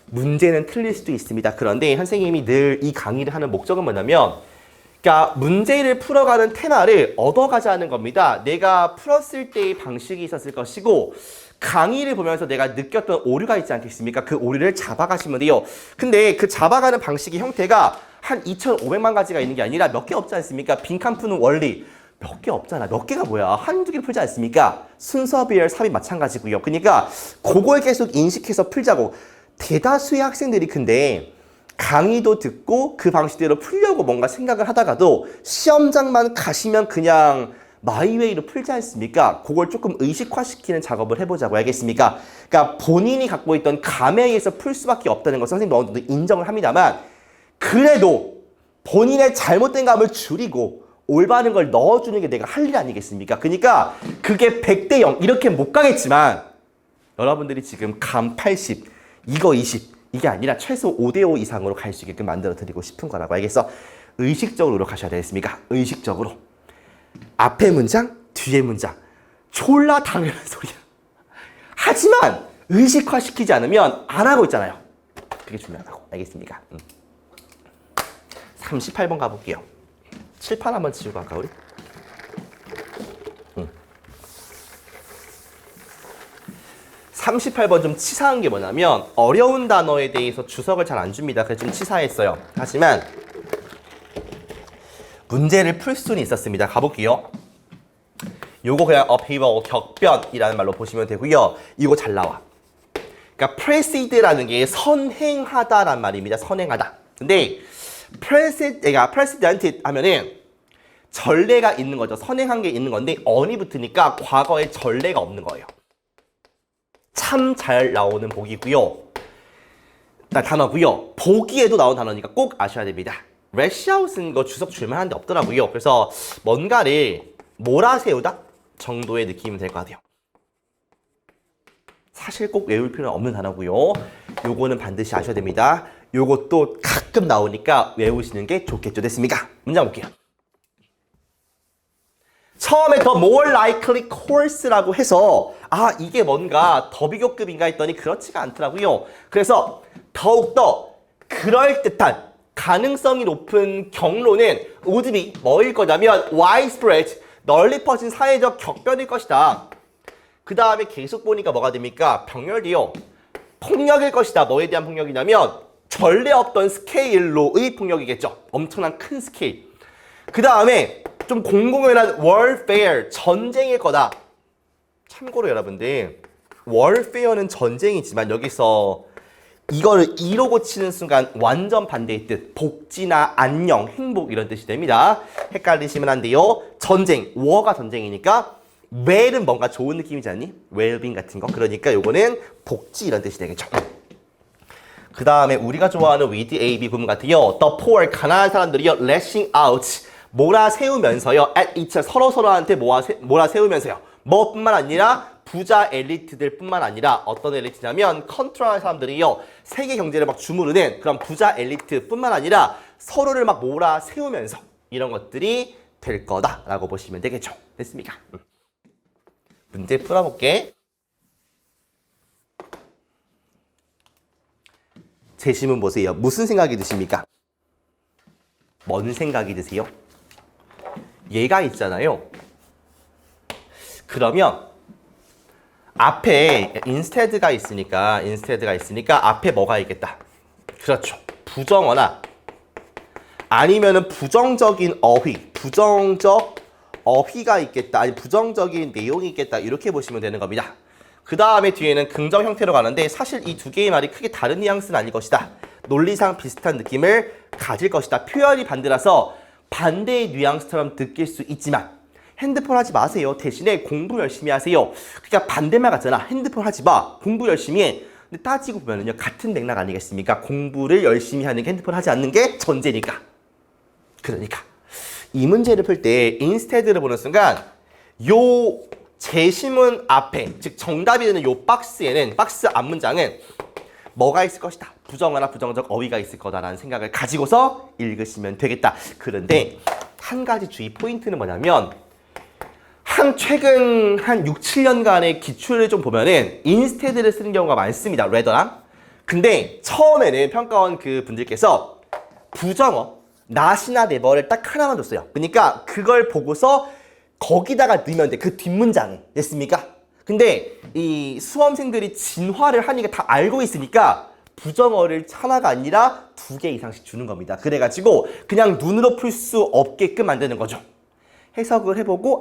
문제는 틀릴 수도 있습니다. 그런데 선생님이 늘 이 강의를 하는 목적은 뭐냐면 그러니까 문제를 풀어가는 테마를 얻어가자는 겁니다. 내가 풀었을 때의 방식이 있었을 것이고 강의를 보면서 내가 느꼈던 오류가 있지 않겠습니까? 그 오류를 잡아가시면 돼요. 근데 그 잡아가는 방식의 형태가 한 2,500만 가지가 있는 게 아니라 몇 개 없지 않습니까? 빈칸 푸는 원리 몇 개 없잖아. 몇 개가 뭐야? 한두 개를 풀지 않습니까? 순서 비율 삽입 마찬가지고요. 그러니까 그걸 계속 인식해서 풀자고. 대다수의 학생들이 근데 강의도 듣고 그 방식대로 풀려고 뭔가 생각을 하다가도 시험장만 가시면 그냥 마이웨이로 풀지 않습니까? 그걸 조금 의식화시키는 작업을 해보자고 알겠습니까? 그러니까 본인이 갖고 있던 감에 의해서 풀 수밖에 없다는 걸 선생님 어느 정도 인정을 합니다만 그래도 본인의 잘못된 감을 줄이고 올바른 걸 넣어주는 게 내가 할 일 아니겠습니까? 그러니까 그게 100대 0 이렇게 못 가겠지만 여러분들이 지금 감 80, 이거 20 이게 아니라 최소 5대 5 이상으로 갈 수 있게끔 만들어 드리고 싶은 거라고. 알겠어? 의식적으로 노력하셔야 되겠습니까? 의식적으로. 앞에 문장, 뒤에 문장. 졸라 당연한 소리야. 하지만 의식화시키지 않으면 안 하고 있잖아요. 그게 중요하다고. 알겠습니까? 38번 가볼게요. 칠판 한번 치우고 갈까 우리? 38번 좀 치사한 게 뭐냐면 어려운 단어에 대해서 주석을 잘 안 줍니다. 그래서 좀 치사했어요. 하지만 문제를 풀 수는 있었습니다. 가볼게요. 요거 그냥 upheaval, 격변이라는 말로 보시면 되고요. 이거 잘 나와. 그러니까 precede라는 게 선행하다란 말입니다. 선행하다. 근데 precedent 하면은 전례가 있는 거죠. 선행한 게 있는 건데 on이 붙으니까 과거에 전례가 없는 거예요. 참 잘 나오는 복이고요. 단어고요. 보기에도 나온 단어니까 꼭 아셔야 됩니다. 래시아웃은 거 주석 줄만한 데 없더라고요. 그래서 뭔가를 몰아세우다 정도의 느낌이 될 것 같아요. 사실 꼭 외울 필요는 없는 단어고요. 요거는 반드시 아셔야 됩니다. 요것도 가끔 나오니까 외우시는 게 좋겠죠. 됐습니까? 문장 볼게요. 처음에 the more likely course라고 해서 이게 뭔가 더 비교급인가 했더니 그렇지가 않더라고요. 그래서 더욱더 그럴듯한 가능성이 높은 경로는 would be 뭐일 거냐면 widespread, 널리 퍼진 사회적 격변일 것이다. 그 다음에 계속 보니까 뭐가 됩니까? 병렬이요. 폭력일 것이다. 뭐에 대한 폭력이냐면 전례 없던 스케일로의 폭력이겠죠. 엄청난 큰 스케일. 그 다음에 좀 공공연한 warfare, 전쟁일 거다. 참고로 여러분들 warfare는 전쟁이지만 여기서 이거를 이로 고치는 순간 완전 반대의 뜻, 복지나 안녕, 행복 이런 뜻이 됩니다. 헷갈리시면 안 돼요. 전쟁, war가 전쟁이니까 well은 뭔가 좋은 느낌이지 않니? well-being 같은 거. 그러니까 요거는 복지 이런 뜻이 되겠죠. 그 다음에 우리가 좋아하는 with A, B 구문 같은요. The poor, 가난한 사람들이요. lashing out, 몰아세우면서요. at each, 서로서로한테 몰아세우면서요. 뭐뿐만 아니라 부자 엘리트들 뿐만 아니라 어떤 엘리트냐면 컨트롤하는 사람들이요. 세계 경제를 막 주무르는 그런 부자 엘리트 뿐만 아니라 서로를 막 몰아세우면서 이런 것들이 될 거다라고 보시면 되겠죠. 됐습니까? 문제 풀어볼게. 제시문 보세요. 무슨 생각이 드십니까? 뭔 생각이 드세요? 얘가 있잖아요. 그러면 앞에 instead가 있으니까 앞에 뭐가 있겠다. 그렇죠. 부정어나 아니면은 부정적인 어휘, 부정적 어휘가 있겠다. 아니 부정적인 내용이 있겠다. 이렇게 보시면 되는 겁니다. 그 다음에 뒤에는 긍정 형태로 가는데 사실 이 두 개의 말이 크게 다른 뉘앙스는 아닐 것이다. 논리상 비슷한 느낌을 가질 것이다. 표현이 반대라서 반대의 뉘앙스처럼 느낄 수 있지만 핸드폰 하지 마세요. 대신에 공부 열심히 하세요. 그러니까 반대말 같잖아. 핸드폰 하지 마. 공부 열심히 해. 근데 따지고 보면은요. 같은 맥락 아니겠습니까? 공부를 열심히 하는 게 핸드폰 하지 않는 게 전제니까. 그러니까 이 문제를 풀 때 instead를 보는 순간 요 제시문 앞에 즉 정답이 되는 요 박스에는 박스 앞 문장은 뭐가 있을 것이다. 부정어나 부정적 어휘가 있을 거다라는 생각을 가지고서 읽으시면 되겠다. 그런데 한 가지 주의 포인트는 뭐냐면 최근 한 6, 7년간의 기출을 좀 보면은 instead를 쓰는 경우가 많습니다. rather랑. 근데 처음에는 평가원 그 분들께서 부정어, not이나 never를 딱 하나만 줬어요. 그러니까 그걸 보고서 거기다가 넣으면 돼. 그 뒷문장에. 됐습니까? 근데 이 수험생들이 진화를 하니까 다 알고 있으니까 부정어를 하나가 아니라 2개 이상씩 주는 겁니다. 그래가지고 그냥 눈으로 풀 수 없게끔 만드는 거죠. 해석을 해보고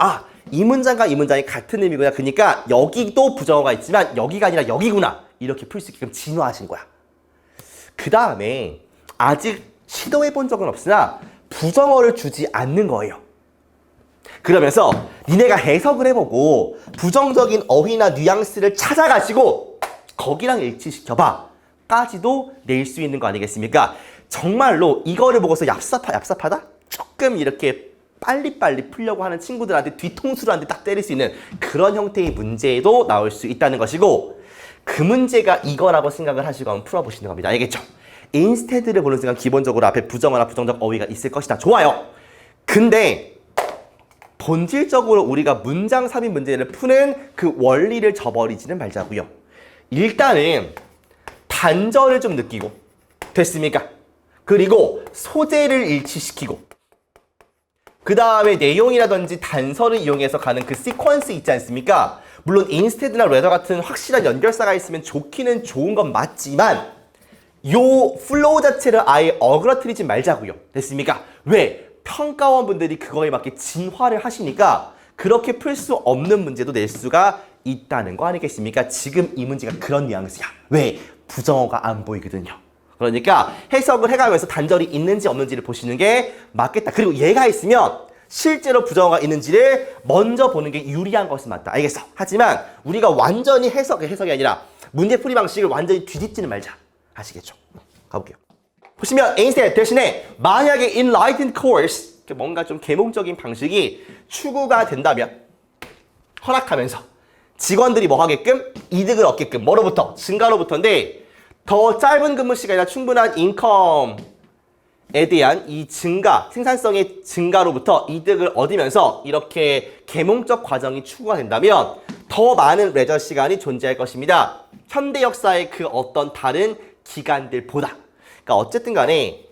이 문장과 이 문장이 같은 의미구나. 그러니까 여기도 부정어가 있지만 여기가 아니라 여기구나. 이렇게 풀 수 있게끔 진화하신 거야. 그 다음에 아직 시도해본 적은 없으나 부정어를 주지 않는 거예요. 그러면서 니네가 해석을 해보고 부정적인 어휘나 뉘앙스를 찾아가지고 거기랑 일치시켜봐 까지도 낼 수 있는 거 아니겠습니까? 정말로 이거를 보고서 얍삽하다? 조금 이렇게 빨리빨리 풀려고 하는 친구들한테 뒤통수를 한 대 딱 때릴 수 있는 그런 형태의 문제도 나올 수 있다는 것이고, 그 문제가 이거라고 생각을 하시고 한번 풀어보시는 겁니다. 알겠죠? instead를 보는 순간 기본적으로 앞에 부정어나 부정적 어휘가 있을 것이다. 좋아요. 근데 본질적으로 우리가 문장 삽입 문제를 푸는 그 원리를 저버리지는 말자고요. 일단은 단절을 좀 느끼고, 됐습니까? 그리고 소재를 일치시키고, 그 다음에 내용이라든지 단서를 이용해서 가는 그 시퀀스 있지 않습니까? 물론 instead나 rather 같은 확실한 연결사가 있으면 좋기는 좋은 건 맞지만 요 플로우 자체를 아예 어그러뜨리지 말자고요. 됐습니까? 왜? 평가원분들이 그거에 맞게 진화를 하시니까 그렇게 풀 수 없는 문제도 낼 수가 있다는 거 아니겠습니까? 지금 이 문제가 그런 뉘앙스야. 왜? 부정어가 안 보이거든요. 그러니까 해석을 해가면서 단절이 있는지 없는지를 보시는 게 맞겠다. 그리고 얘가 있으면 실제로 부정어가 있는지를 먼저 보는 게 유리한 것은 맞다. 알겠어? 하지만 우리가 완전히 해석이 아니라 문제풀이 방식을 완전히 뒤집지는 말자. 아시겠죠? 가볼게요. 보시면 instead 대신에 만약에 enlightened course 뭔가 좀 계몽적인 방식이 추구가 된다면 허락하면서 직원들이 뭐 하게끔? 이득을 얻게끔. 뭐로부터? 증가로부터인데 더 짧은 근무 시간이나 충분한 인컴에 대한 이 증가, 생산성의 증가로부터 이득을 얻으면서 이렇게 계몽적 과정이 추구가 된다면 더 많은 레저 시간이 존재할 것입니다. 현대 역사의 그 어떤 다른 기간들보다. 그러니까 어쨌든 간에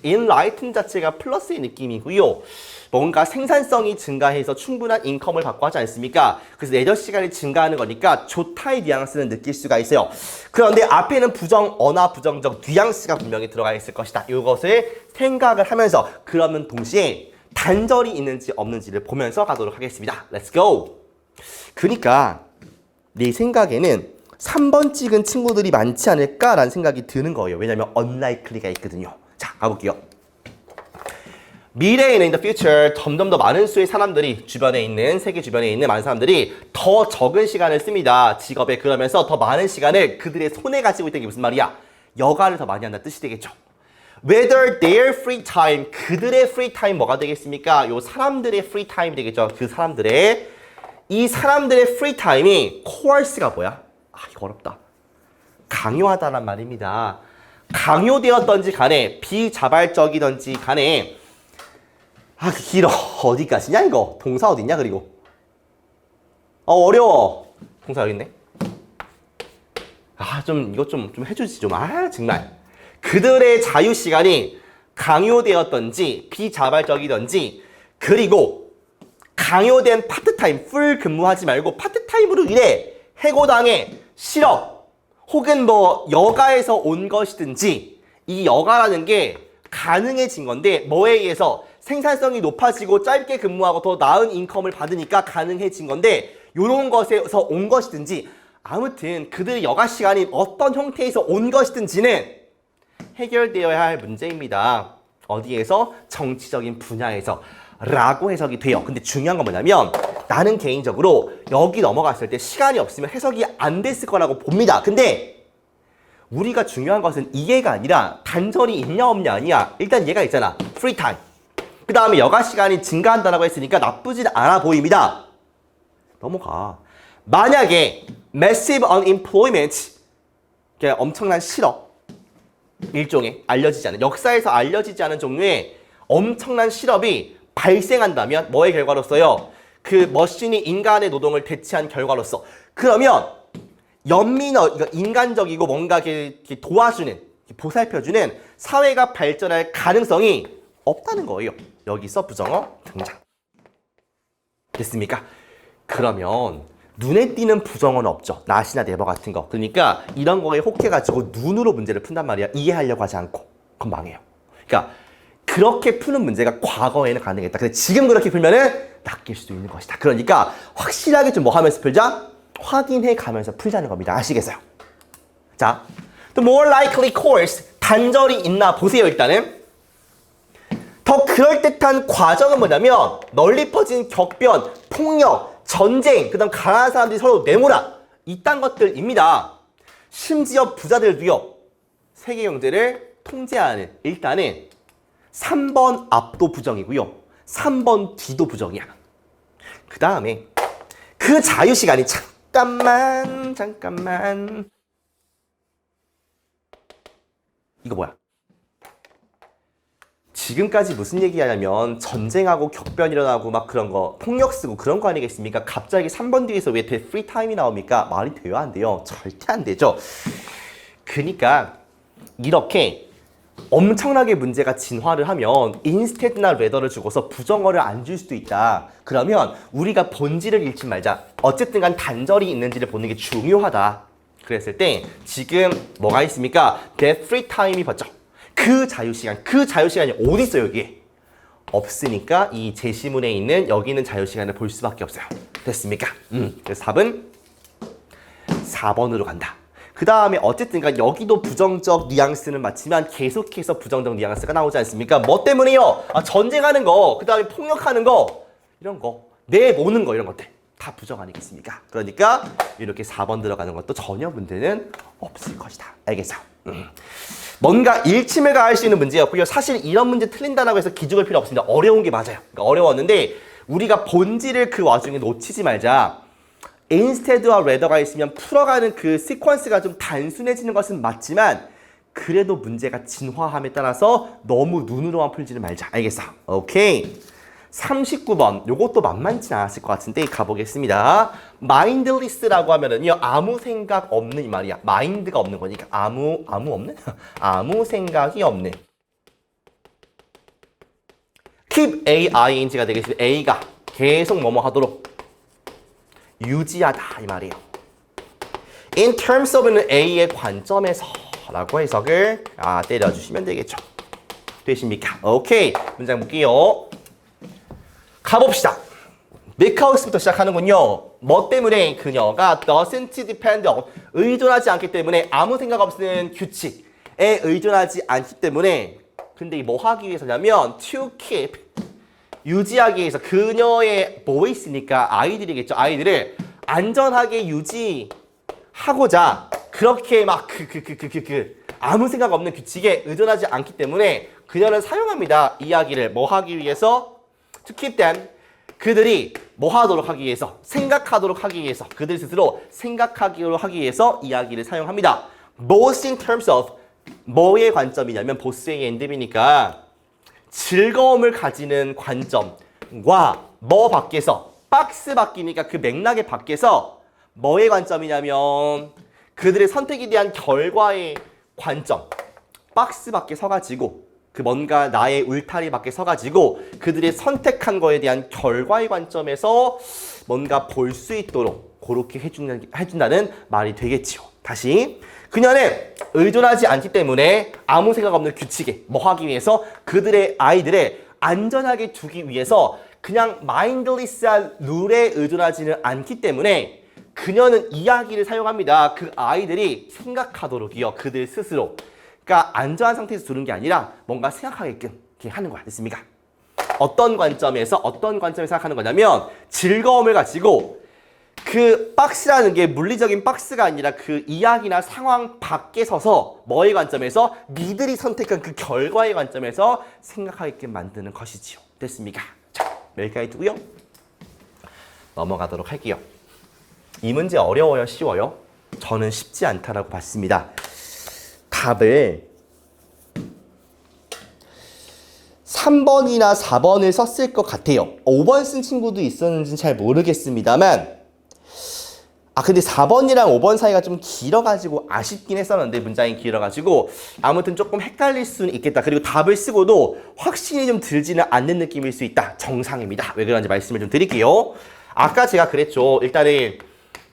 enlighten 자체가 플러스의 느낌이고요. 뭔가 생산성이 증가해서 충분한 인컴을 받고 하지 않습니까? 그래서 레저 시간이 증가하는 거니까 좋다의 뉘앙스는 느낄 수가 있어요. 그런데 앞에는 부정어나 부정적 뉘앙스가 분명히 들어가 있을 것이다. 이것을 생각을 하면서 그러면 동시에 단절이 있는지 없는지를 보면서 가도록 하겠습니다. Let's go! 그러니까 내 생각에는 3번 찍은 친구들이 많지 않을까라는 생각이 드는 거예요. 왜냐하면 unlikely가 있거든요. 자, 가볼게요. 미래에는 in the future 점점 더 많은 수의 사람들이 주변에 있는, 세계 주변에 있는 많은 사람들이 더 적은 시간을 씁니다. 직업에. 그러면서 더 많은 시간을 그들의 손에 가지고 있다는 게 무슨 말이야? 여가를 더 많이 한다는 뜻이 되겠죠. Whether their free time, 그들의 free time 뭐가 되겠습니까? 요 사람들의 free time 되겠죠. 그 사람들의, 이 사람들의 free time이 course가 뭐야? 아, 이거 어렵다. 강요하다란 말입니다. 강요되었던지 간에 비자발적이던지 간에 아, 길어. 어디까지냐 이거? 동사 어딨냐 그리고? 어려워. 동사 여기 있네. 아, 좀 이것 좀 해주지 좀. 아, 정말. 그들의 자유 시간이 강요되었던지 비자발적이던지, 그리고 강요된 파트타임, 풀 근무하지 말고 파트타임으로 일해. 해고당해. 실업 혹은 뭐 여가에서 온 것이든지, 이 여가라는 게 가능해진 건데 뭐에 의해서? 생산성이 높아지고 짧게 근무하고 더 나은 인컴을 받으니까 가능해진 건데, 이런 것에서 온 것이든지 아무튼 그들의 여가 시간이 어떤 형태에서 온 것이든지는 해결되어야 할 문제입니다. 어디에서? 정치적인 분야에서 라고 해석이 돼요. 근데 중요한 건 뭐냐면 나는 개인적으로 여기 넘어갔을 때 시간이 없으면 해석이 안 됐을 거라고 봅니다. 근데 우리가 중요한 것은 이해가 아니라 단절이 있냐 없냐 아니야. 일단 얘가 있잖아. free time. 그 다음에 여가 시간이 증가한다고 했으니까 나쁘진 않아 보입니다. 넘어가. 만약에 massive unemployment, 엄청난 실업, 일종의 알려지지 않은, 역사에서 알려지지 않은 종류의 엄청난 실업이 발생한다면 뭐의 결과로서요? 그 머신이 인간의 노동을 대체한 결과로서. 그러면 연민어, 인간적이고 뭔가 이렇게 도와주는, 보살펴주는 사회가 발전할 가능성이 없다는 거예요. 여기서 부정어 등장. 됐습니까? 그러면 눈에 띄는 부정어는 없죠. not이나 never 같은 거. 그러니까 이런 거에 혹해가지고 눈으로 문제를 푼단 말이야. 이해하려고 하지 않고. 그럼 망해요. 그러니까 그렇게 푸는 문제가 과거에는 가능했다. 근데 지금 그렇게 풀면은 낚일 수도 있는 것이다. 그러니까 확실하게 좀 뭐 하면서 풀자? 확인해 가면서 풀자는 겁니다. 아시겠어요? 자, the more likely course, 단절이 있나 보세요. 일단은 더 그럴듯한 과정은 뭐냐면 널리 퍼진 격변, 폭력, 전쟁, 그 다음 가난한 사람들이 서로 내몰아, 이딴 것들입니다. 심지어 부자들도요, 세계 경제를 통제하는 일단은 3번 앞도 부정이고요. 3번 뒤도 부정이야. 그 다음에 그 자유시간이 잠깐만 이거 뭐야? 지금까지 무슨 얘기하냐면 전쟁하고 격변 일어나고 막 그런 거 폭력 쓰고 그런 거 아니겠습니까? 갑자기 3번 뒤에서 왜 프리 타임이 나옵니까? 말이 돼요? 안 돼요? 절대 안 되죠. 그러니까 이렇게 엄청나게 문제가 진화를 하면 인스테드나 레더를 주고서 부정어를 안 줄 수도 있다. 그러면 우리가 본질을 잃지 말자. 어쨌든 간 단절이 있는지를 보는 게 중요하다. 그랬을 때 지금 뭐가 있습니까? That free time이 봤죠? 그 자유시간이 어디 있어요 여기에? 없으니까 이 제시문에 있는 여기 있는 자유시간을 볼 수밖에 없어요. 됐습니까? 그래서 답은 4번으로 간다. 그 다음에 어쨌든 여기도 부정적 뉘앙스는 맞지만 계속해서 부정적 뉘앙스가 나오지 않습니까? 뭐 때문에요? 전쟁하는 거, 그 다음에 폭력하는 거, 이런 거, 내모는 거 이런 것들 다 부정 아니겠습니까? 그러니까 이렇게 4번 들어가는 것도 전혀 문제는 없을 것이다. 알겠어? 뭔가 일침을 가할 수 있는 문제였고요. 사실 이런 문제 틀린다라고 해서 기죽을 필요 없습니다. 어려운 게 맞아요. 그러니까 어려웠는데 우리가 본질을 그 와중에 놓치지 말자. instead와 rather가 있으면 풀어가는 그 시퀀스가 좀 단순해지는 것은 맞지만 그래도 문제가 진화함에 따라서 너무 눈으로만 풀지는 말자. 알겠어? 오케이. 39번. 요것도 만만치 않았을 것 같은데 가보겠습니다. mindless라고 하면은요. 아무 생각 없는 이 말이야. mind가 없는 거니까 아무 없는? 아무 생각이 없는. keep A-ing가 되겠습니다. A가 계속 뭐뭐 하도록 유지하다 이 말이에요. In terms of는 A의 관점에서 라고 해석을 때려주시면 되겠죠. 되십니까? 오케이. 문장 볼게요. 가봅시다. because부터 시작하는군요. 뭐 때문에 그녀가 doesn't depend on 의존하지 않기 때문에 아무 생각 없는 규칙에 의존하지 않기 때문에 근데 뭐 하기 위해서냐면 to keep 유지하기 위해서 그녀의 뭐에 있으니까 아이들이겠죠. 아이들을 안전하게 유지하고자 그렇게 막 아무 생각 없는 규칙에 의존하지 않기 때문에 그녀는 사용합니다. 이야기를 뭐 하기 위해서 to keep them 그들이 뭐 하도록 하기 위해서 생각하도록 하기 위해서 그들 스스로 생각하도록 하기 위해서 이야기를 사용합니다. both in terms of 뭐의 관점이냐면 보스의 엔드이니까 즐거움을 가지는 관점과 뭐 밖에서 박스 밖이니까 그 맥락의 밖에서 뭐의 관점이냐면 그들의 선택에 대한 결과의 관점 박스 밖에 서가지고 그 뭔가 나의 울타리 밖에 서가지고 그들의 선택한 거에 대한 결과의 관점에서 뭔가 볼 수 있도록 그렇게 해준다는 말이 되겠지요. 다시 그녀는 의존하지 않기 때문에 아무 생각 없는 규칙에 뭐 하기 위해서 그들의 아이들을 안전하게 두기 위해서 그냥 마인드리스한 룰에 의존하지는 않기 때문에 그녀는 이야기를 사용합니다. 그 아이들이 생각하도록이요. 그들 스스로. 그러니까 안전한 상태에서 두는 게 아니라 뭔가 생각하게끔 이렇게 하는 거야. 됐습니까? 어떤 관점에서 생각하는 거냐면 즐거움을 가지고 그 박스라는 게 물리적인 박스가 아니라 그 이야기나 상황 밖에 서서 뭐의 관점에서 니들이 선택한 그 결과의 관점에서 생각하게끔 만드는 것이지요. 됐습니까? 자, 여기까지 두고요. 넘어가도록 할게요. 이 문제 어려워요? 쉬워요? 저는 쉽지 않다라고 봤습니다. 답을 3번이나 4번을 썼을 것 같아요. 5번 쓴 친구도 있었는지는 잘 모르겠습니다만 근데 4번이랑 5번 사이가 좀 길어가지고 아쉽긴 했었는데 문장이 길어가지고 아무튼 조금 헷갈릴 수는 있겠다. 그리고 답을 쓰고도 확신이 좀 들지는 않는 느낌일 수 있다. 정상입니다. 왜 그런지 말씀을 좀 드릴게요. 아까 제가 그랬죠. 일단은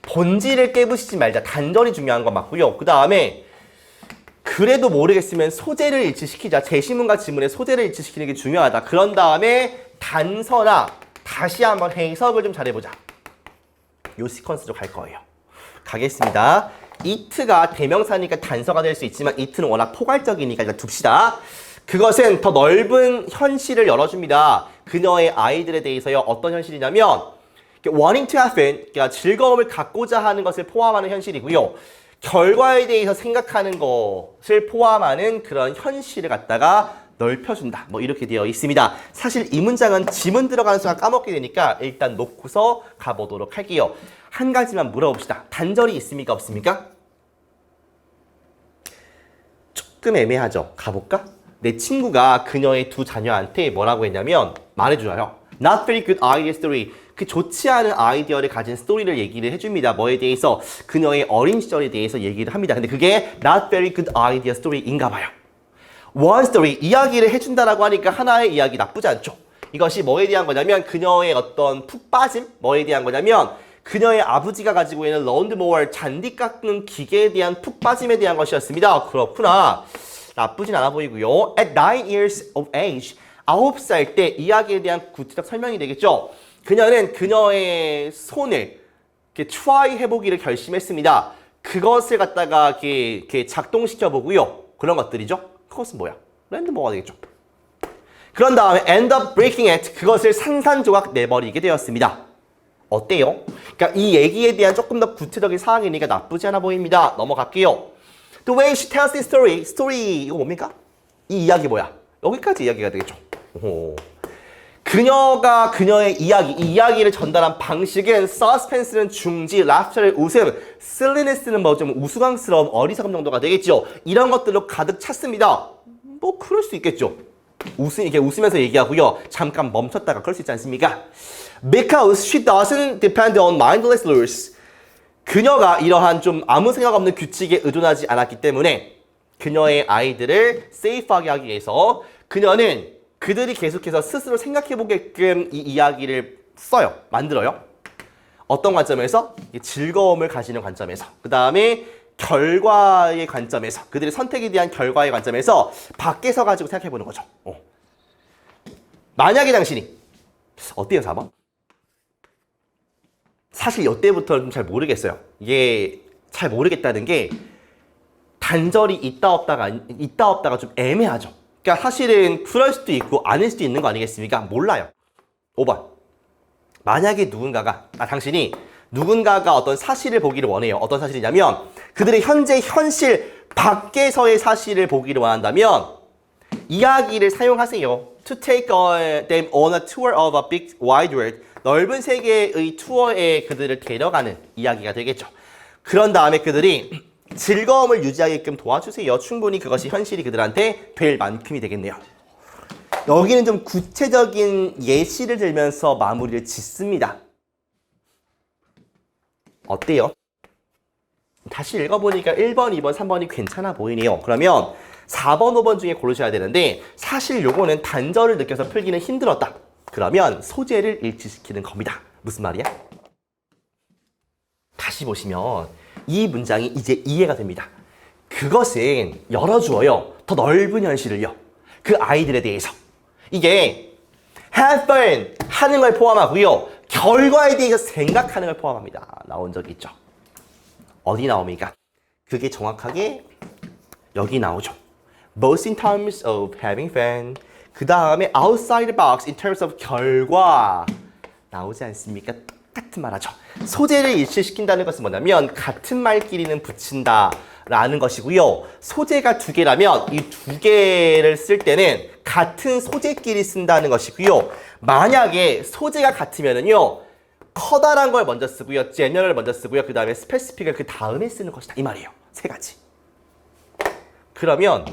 본질을 깨부시지 말자. 단절이 중요한 건 맞고요. 그 다음에 그래도 모르겠으면 소재를 일치시키자. 제시문과 지문의 소재를 일치시키는 게 중요하다. 그런 다음에 단서나 다시 한번 해석을 좀 잘해보자. 요 시퀀스로 갈 거예요. 가겠습니다. it가 대명사니까 단서가 될 수 있지만 it는 워낙 포괄적이니까 일단 둡시다. 그것은 더 넓은 현실을 열어줍니다. 그녀의 아이들에 대해서요. 어떤 현실이냐면 wanting to have fun, 그러니까 즐거움을 갖고자 하는 것을 포함하는 현실이고요. 결과에 대해서 생각하는 것을 포함하는 그런 현실을 갖다가 넓혀준다. 뭐 이렇게 되어 있습니다. 사실 이 문장은 지문 들어가는 순간 까먹게 되니까 일단 놓고서 가보도록 할게요. 한 가지만 물어봅시다. 단절이 있습니까? 없습니까? 조금 애매하죠? 가볼까? 내 친구가 그녀의 두 자녀한테 뭐라고 했냐면 말해줘요. Not very good idea story. 그 좋지 않은 아이디어를 가진 스토리를 얘기를 해줍니다. 뭐에 대해서? 그녀의 어린 시절에 대해서 얘기를 합니다. 근데 그게 not very good idea story인가 봐요. One story, 이야기를 해준다라고 하니까 하나의 이야기 나쁘지 않죠. 이것이 뭐에 대한 거냐면 그녀의 어떤 푹 빠짐? 뭐에 대한 거냐면 그녀의 아버지가 가지고 있는 런드모어 잔디 깎는 기계에 대한 푹 빠짐에 대한 것이었습니다. 그렇구나. 나쁘진 않아 보이고요. At 9 years of age, 9살 때 이야기에 대한 구체적 설명이 되겠죠. 그녀는 그녀의 손을 이렇게 try 해보기를 결심했습니다. 그것을 갖다가 이렇게 작동시켜 보고요. 그런 것들이죠. 그것은 뭐야? 랜드모어가 되겠죠. 그런 다음에 end up breaking it. 그것을 산산조각 내버리게 되었습니다. 어때요? 그러니까 이 얘기에 대한 조금 더 구체적인 사항이니까 나쁘지 않아 보입니다. 넘어갈게요. The way she tells this story. 스토리 이거 뭡니까? 이 이야기 뭐야? 여기까지 이야기가 되겠죠. 오호. 그녀가 그녀의 이야기, 이 이야기를 전달한 방식은 서스펜스는 중지, laughter는 웃음, silliness는 뭐 좀 우스꽝스러움, 어리석음 정도가 되겠죠. 이런 것들로 가득 찼습니다. 뭐 그럴 수 있겠죠. 이렇게 웃으면서 얘기하고요. 잠깐 멈췄다가 그럴 수 있지 않습니까? Because she doesn't depend on mindless rules. 그녀가 이러한 좀 아무 생각 없는 규칙에 의존하지 않았기 때문에 그녀의 아이들을 세이프하게 하기 위해서 그녀는 그들이 계속해서 스스로 생각해보게끔 이 이야기를 써요. 만들어요. 어떤 관점에서? 즐거움을 가지는 관점에서. 그 다음에 결과의 관점에서. 그들의 선택에 대한 결과의 관점에서 밖에서 가지고 생각해보는 거죠. 만약에 당신이 어때요, 4번? 사실 이때부터는 좀 잘 모르겠어요. 이게 잘 모르겠다는 게 단절이 있다 없다가 좀 애매하죠. 그러니까 사실은 그럴 수도 있고 아닐 수도 있는 거 아니겠습니까? 몰라요. 5번. 만약에 당신이 누군가가 어떤 사실을 보기를 원해요. 어떤 사실이냐면 그들의 현재 현실 밖에서의 사실을 보기를 원한다면 이야기를 사용하세요. To take them on a tour of a big wide world. 넓은 세계의 투어에 그들을 데려가는 이야기가 되겠죠. 그런 다음에 그들이 즐거움을 유지하게끔 도와주세요. 충분히 그것이 현실이 그들한테 될 만큼이 되겠네요. 여기는 좀 구체적인 예시를 들면서 마무리를 짓습니다. 어때요? 다시 읽어보니까 1번, 2번, 3번이 괜찮아 보이네요. 그러면 4번, 5번 중에 고르셔야 되는데 사실 요거는 단절을 느껴서 풀기는 힘들었다. 그러면 소재를 일치시키는 겁니다. 무슨 말이야? 다시 보시면 이 문장이 이제 이해가 됩니다. 그것은 열어주어요. 더 넓은 현실을요. 그 아이들에 대해서. 이게 have fun 하는 걸 포함하고요. 결과에 대해서 생각하는 걸 포함합니다. 나온 적이 있죠. 어디 나옵니까? 그게 정확하게 여기 나오죠. Both in terms of having fun. 그 다음에 outside the box in terms of 결과. 나오지 않습니까? 똑같은 말하죠. 소재를 일치시킨다는 것은 뭐냐면 같은 말끼리는 붙인다 라는 것이고요. 소재가 두 개라면 이 두 개를 쓸 때는 같은 소재끼리 쓴다는 것이고요. 만약에 소재가 같으면은요. 커다란 걸 먼저 쓰고요. 제너럴을 먼저 쓰고요. 그 다음에 스페시픽을 그 다음에 쓰는 것이다. 이 말이에요. 세 가지. 그러면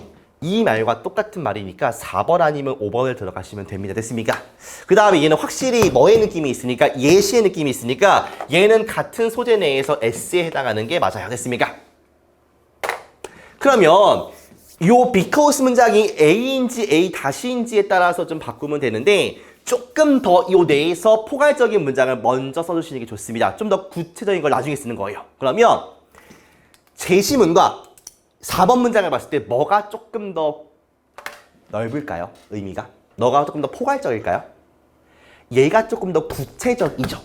이 말과 똑같은 말이니까 4번 아니면 5번을 들어가시면 됩니다. 됐습니까? 그 다음에 얘는 확실히 뭐의 느낌이 있으니까 예시의 느낌이 있으니까 얘는 같은 소재 내에서 S에 해당하는 게 맞아요. 됐습니까? 그러면 요 because 문장이 A인지 A-인지에 따라서 좀 바꾸면 되는데 조금 더 요 내에서 포괄적인 문장을 먼저 써주시는 게 좋습니다. 좀 더 구체적인 걸 나중에 쓰는 거예요. 그러면 제시문과 4번 문장을 봤을 때 뭐가 조금 더 넓을까요? 의미가? 너가 조금 더 포괄적일까요? 얘가 조금 더 구체적이죠.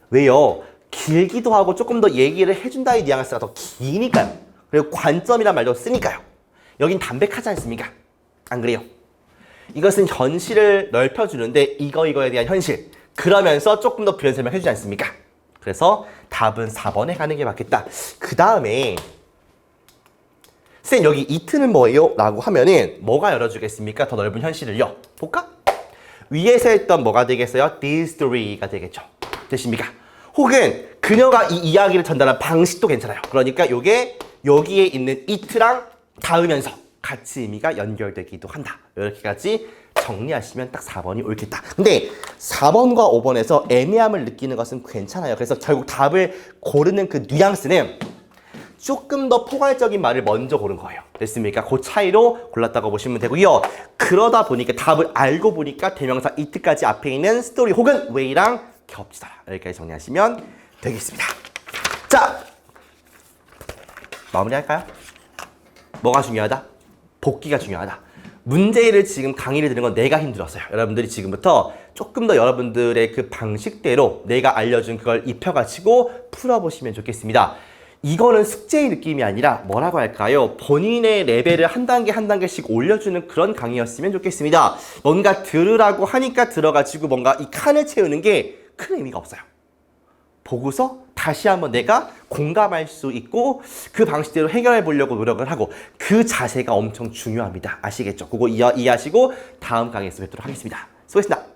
왜요? 길기도 하고 조금 더 얘기를 해준다의 뉘앙스가 더 기니까요. 그리고 관점이란 말도 쓰니까요. 여긴 담백하지 않습니까? 안 그래요? 이것은 현실을 넓혀주는데 이거에 대한 현실. 그러면서 조금 더 부연 설명해주지 않습니까? 그래서 답은 4번에 가는 게 맞겠다. 그 다음에 쌤 여기 이트는 뭐예요? 라고 하면은 뭐가 열어주겠습니까? 더 넓은 현실을요. 볼까? 위에서 했던 뭐가 되겠어요? This story가 되겠죠. 되십니까? 혹은 그녀가 이 이야기를 전달한 방식도 괜찮아요. 그러니까 요게 여기에 있는 it랑 닿으면서 같이 의미가 연결되기도 한다. 이렇게까지 정리하시면 딱 4번이 옳겠다. 근데 4번과 5번에서 애매함을 느끼는 것은 괜찮아요. 그래서 결국 답을 고르는 그 뉘앙스는 조금 더 포괄적인 말을 먼저 고른 거예요. 됐습니까? 그 차이로 골랐다고 보시면 되고요. 그러다 보니까 답을 알고 보니까 대명사 it까지 앞에 있는 스토리 혹은 way랑 겹치더라. 여기까지 정리하시면 되겠습니다. 자, 마무리할까요? 뭐가 중요하다? 복기가 중요하다. 문제를 지금 강의를 드리는 건 내가 힘들었어요. 여러분들이 지금부터 조금 더 여러분들의 그 방식대로 내가 알려준 그걸 입혀가지고 풀어보시면 좋겠습니다. 이거는 숙제의 느낌이 아니라 뭐라고 할까요? 본인의 레벨을 한 단계 한 단계씩 올려주는 그런 강의였으면 좋겠습니다. 뭔가 들으라고 하니까 들어가지고 뭔가 이 칸을 채우는 게 큰 의미가 없어요. 보고서 다시 한번 내가 공감할 수 있고 그 방식대로 해결해 보려고 노력을 하고 그 자세가 엄청 중요합니다. 아시겠죠? 그거 이해하시고 다음 강의에서 뵙도록 하겠습니다. 수고했습니다.